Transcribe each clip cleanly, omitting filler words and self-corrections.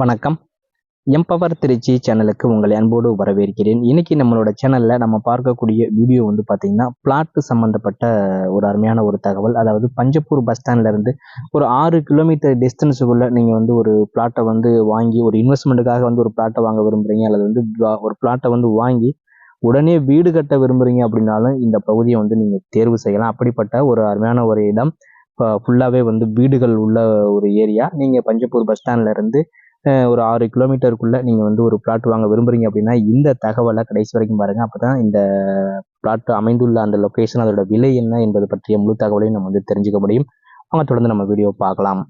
வணக்கம். எம்பவர் திருச்சி சேனலுக்கு உங்களை அன்போடு வரவேற்கிறேன். இன்னைக்கு நம்மளோட சேனல்ல நம்ம பார்க்கக்கூடிய வீடியோ வந்து பார்த்தீங்கன்னா, பிளாட் சம்பந்தப்பட்ட ஒரு அருமையான ஒரு தகவல். அதாவது பஞ்சப்பூர் பஸ் ஸ்டாண்ட்ல இருந்து ஒரு 6 கிலோமீட்டர் டிஸ்டன்ஸுக்குள்ள நீங்க வந்து ஒரு பிளாட்டை வந்து வாங்கி ஒரு இன்வெஸ்ட்மெண்ட்டுக்காக வந்து ஒரு பிளாட்டை வாங்க விரும்புறீங்க, அல்லது வந்து ஒரு பிளாட்டை வந்து வாங்கி உடனே வீடு கட்ட விரும்புறீங்க அப்படின்னாலும் இந்த பகுதியை வந்து நீங்க தேர்வு செய்யலாம். அப்படிப்பட்ட ஒரு அருமையான ஒரு இடம். ஃபுல்லாவே வந்து வீடுகள் உள்ள ஒரு ஏரியா. நீங்க பஞ்சப்பூர் பஸ் ஸ்டாண்ட்ல இருந்து ஒரு 6 கிலோமீட்டருக்குள்ள நீங்க வந்து ஒரு பிளாட் வாங்க விரும்புறீங்க அப்படின்னா, இந்த தகவலை கடைசி வரைக்கும் பாருங்க. அப்பதான் இந்த பிளாட் அமைந்துள்ள அந்த லொகேஷன், அதோட விலை என்ன என்பது பற்றிய முழு தகவலையும் நம்ம வந்து தெரிஞ்சுக்க முடியும். வாங்க தொடர்ந்து நம்ம வீடியோ பார்க்கலாம்.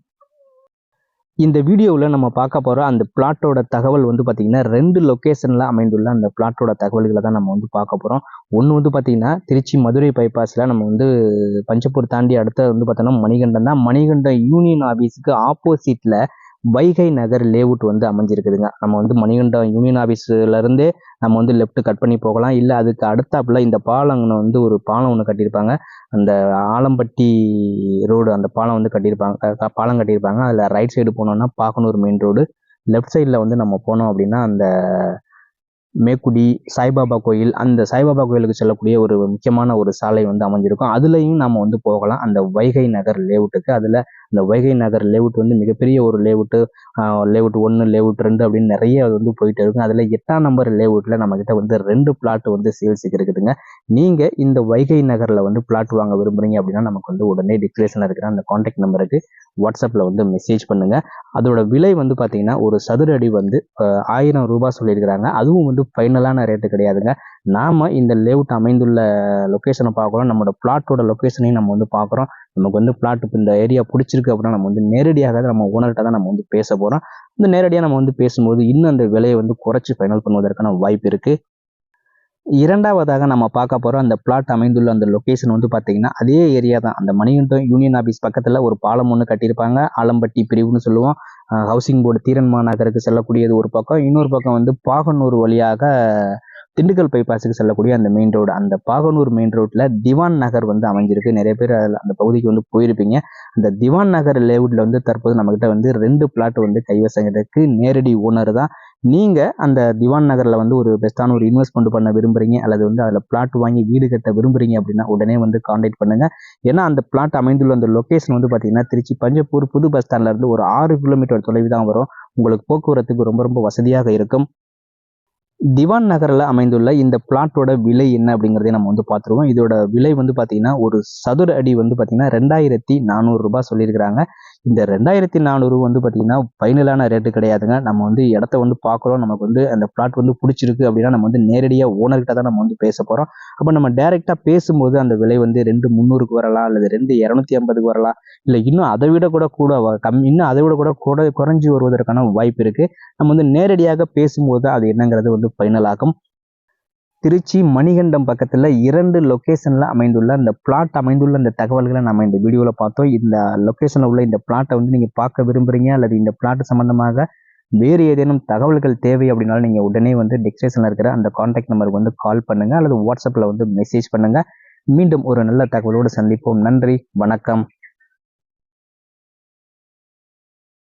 இந்த வீடியோவில் நம்ம பார்க்க போகிற அந்த பிளாட்டோட தகவல் வந்து பார்த்தீங்கன்னா 2 லொக்கேஷனில் அமைந்துள்ள அந்த பிளாட்டோட தகவல்களை தான் நம்ம வந்து பார்க்க போகிறோம். ஒன்று வந்து பார்த்தீங்கன்னா திருச்சி மதுரை பைபாஸில் நம்ம வந்து பஞ்சப்பூர் தாண்டி அடுத்த வந்து பார்த்தோன்னா மணிகண்டம் தான். மணிகண்டம் யூனியன் ஆஃபீஸுக்கு ஆப்போசிட்டில் வைகை நகர் லேஅவுட் வந்து அமைஞ்சிருக்குதுங்க. நம்ம வந்து மணிகண்டம் யூனியன் ஆஃபீஸ்ல இருந்தே நம்ம வந்து லெஃப்ட் கட் பண்ணி போகலாம். இல்லை அதுக்கு அடுத்தாப்புல இந்த பாலம் வந்து ஒரு பாலம் ஒன்று கட்டியிருப்பாங்க. அந்த ஆலம்பட்டி ரோடு, அந்த பாலம் வந்து கட்டியிருப்பாங்க, பாலம் கட்டியிருப்பாங்க. அதில் ரைட் சைடு போனோம்னா பாகனூர் மெயின் ரோடு, லெஃப்ட் சைடில் வந்து நம்ம போனோம் அப்படின்னா அந்த மேக்குடி சாய்பாபா கோயில், அந்த சாய்பாபா கோயிலுக்கு செல்லக்கூடிய ஒரு முக்கியமான ஒரு சாலை வந்து அமைஞ்சிருக்கும். அதுலேயும் நம்ம வந்து போகலாம் அந்த வைகை நகர் லேஅவுட்டுக்கு. அதில் இந்த வைகை நகர் லேஅவுட் வந்து மிகப்பெரிய ஒரு லேஅவுட்டு. லேஅவுட் 1, லேஅவுட் 2 அப்படின்னு நிறைய வந்து போயிட்டு இருக்கும். அதில் 8ஆம் நம்பர் லேஅவுட்டில் நம்மக்கிட்ட வந்து 2 பிளாட் வந்து சேல்ஸுக்கு இருக்குதுங்க. நீங்கள் இந்த வைகை நகரில் வந்து பிளாட் வாங்க விரும்புறீங்க அப்படின்னா நமக்கு வந்து உடனே டிஸ்கிரிப்ஷனில் இருக்கிற அந்த கான்டாக்ட் நம்பருக்கு வாட்ஸ்அப்பில் வந்து மெசேஜ் பண்ணுங்கள். அதோட விலை வந்து பார்த்தீங்கன்னா ஒரு சதுர அடி வந்து 1000 ரூபாய் சொல்லியிருக்கிறாங்க. அதுவும் வந்து ஃபைனலான ரேட்டு கிடையாதுங்க. நாம் இந்த லேஅவுட் அமைந்துள்ள லொக்கேஷனை பார்க்குறோம், நம்மளோட பிளாட்டோட லொக்கேஷனையும் நம்ம வந்து பார்க்குறோம். நமக்கு வந்து பிளாட் இப்போ இந்த ஏரியா பிடிச்சிருக்கு அப்படின்னா நம்ம வந்து நேரடியாக நம்ம ஓனர்கிட்ட தான் நம்ம வந்து பேச போகிறோம். இந்த நேரடியாக நம்ம வந்து பேசும்போது இன்னும் அந்த விலையை வந்து குறைச்சி ஃபைனல் பண்ணுவதற்கான வாய்ப்பு இருக்குது. இரண்டாவதாக நம்ம பார்க்க போகிறோம் அந்த பிளாட் அமைந்துள்ள அந்த லொக்கேஷன் வந்து பார்த்தீங்கன்னா அதே ஏரியா தான். அந்த மணிகண்டம் யூனியன் ஆஃபீஸ் பக்கத்தில் ஒரு பாலம் ஒன்று கட்டியிருப்பாங்க. ஆலம்பட்டி பிரிவுன்னு சொல்லுவோம். ஹவுசிங் போர்டு தீரன்மா நகருக்கு செல்லக்கூடியது ஒரு பக்கம். இன்னொரு பக்கம் வந்து பாகனூர் வழியாக திண்டுக்கல் பைபாஸுக்கு செல்லக்கூடிய அந்த மெயின் ரோடு. அந்த பாகனூர் மெயின் ரோட்டில் திவான் நகர் வந்து அமைஞ்சிருக்கு. நிறைய பேர் அந்த பகுதிக்கு வந்து போயிருப்பீங்க. அந்த திவான் நகர் லேஅவுட்டில் வந்து தற்போது நம்மக்கிட்ட வந்து 2 பிளாட் வந்து கைவசம் இருக்கு. நேரடி ஓனர் தான். நீங்கள் அந்த திவான் நகரில் வந்து ஒரு பெஸ்ட்டான ஒரு இன்வெஸ்ட்மெண்ட் பண்ண விரும்புறீங்க, அல்லது வந்து அதில் பிளாட் வாங்கி வீடு கட்ட விரும்புறீங்க அப்படின்னா உடனே வந்து கான்டாக்ட் பண்ணுங்கள். ஏன்னா அந்த பிளாட் அமைந்துள்ள அந்த லொக்கேஷன் வந்து பார்த்தீங்கன்னா திருச்சி பஞ்சப்பூர் புது பஸ் ஸ்டாண்ட்லேருந்து ஒரு 6 கிலோமீட்டர் தொலைவு தான் வரும். உங்களுக்கு போக்குவரத்துக்கு ரொம்ப ரொம்ப வசதியாக இருக்கும். திவான் நகரில் அமைந்துள்ள இந்த பிளாட்டோட விலை என்ன அப்படிங்கிறதையும் நம்ம வந்து பார்த்துருவோம். இதோட விலை வந்து பார்த்தீங்கன்னா ஒரு சதுர அடி வந்து பார்த்தீங்கன்னா 2400 ரூபாய் சொல்லியிருக்கிறாங்க. இந்த 2400 வந்து பார்த்தீங்கன்னா ஃபைனலான ரேட்டு கிடையாதுங்க. நம்ம வந்து இடத்த வந்து பார்க்குறோம், நமக்கு வந்து அந்த பிளாட் வந்து பிடிச்சிருக்கு அப்படின்னா நம்ம வந்து நேரடியாக ஓனர்கிட்ட தான் நம்ம வந்து பேச போகிறோம். அப்போ நம்ம டைரெக்டாக பேசும்போது அந்த விலை வந்து 2300க்கு வரலாம், அல்லது 2250க்கு வரலாம், இல்லை இன்னும் அதை விட கூட இன்னும் அதை விட கூட குறைஞ்சி வருவதற்கான வாய்ப்பு இருக்குது. நம்ம வந்து நேரடியாக பேசும்போது அது என்னங்கிறது வந்து ஃபைனல் ஆகும். திருச்சி மணிகண்டம் பக்கத்தில் 2 லொக்கேஷனில் அமைந்துள்ள அந்த பிளாட் அமைந்துள்ள அந்த தகவல்களை நம்ம இந்த வீடியோவில் பார்த்தோம். இந்த லொக்கேஷனில் உள்ள இந்த பிளாட்டை வந்து நீங்கள் பார்க்க விரும்புகிறீங்க, அல்லது இந்த பிளாட் சம்மந்தமாக வேறு ஏதேனும் தகவல்கள் தேவை அப்படின்னாலும் நீங்கள் உடனே வந்து டிஸ்கிரிப்ஷனில் இருக்கிற அந்த கான்டாக்ட் நம்பருக்கு வந்து கால் பண்ணுங்கள், அல்லது வாட்ஸ்அப்பில் வந்து மெசேஜ் பண்ணுங்கள். மீண்டும் ஒரு நல்ல தகவலோடு சந்திப்போம். நன்றி, வணக்கம்.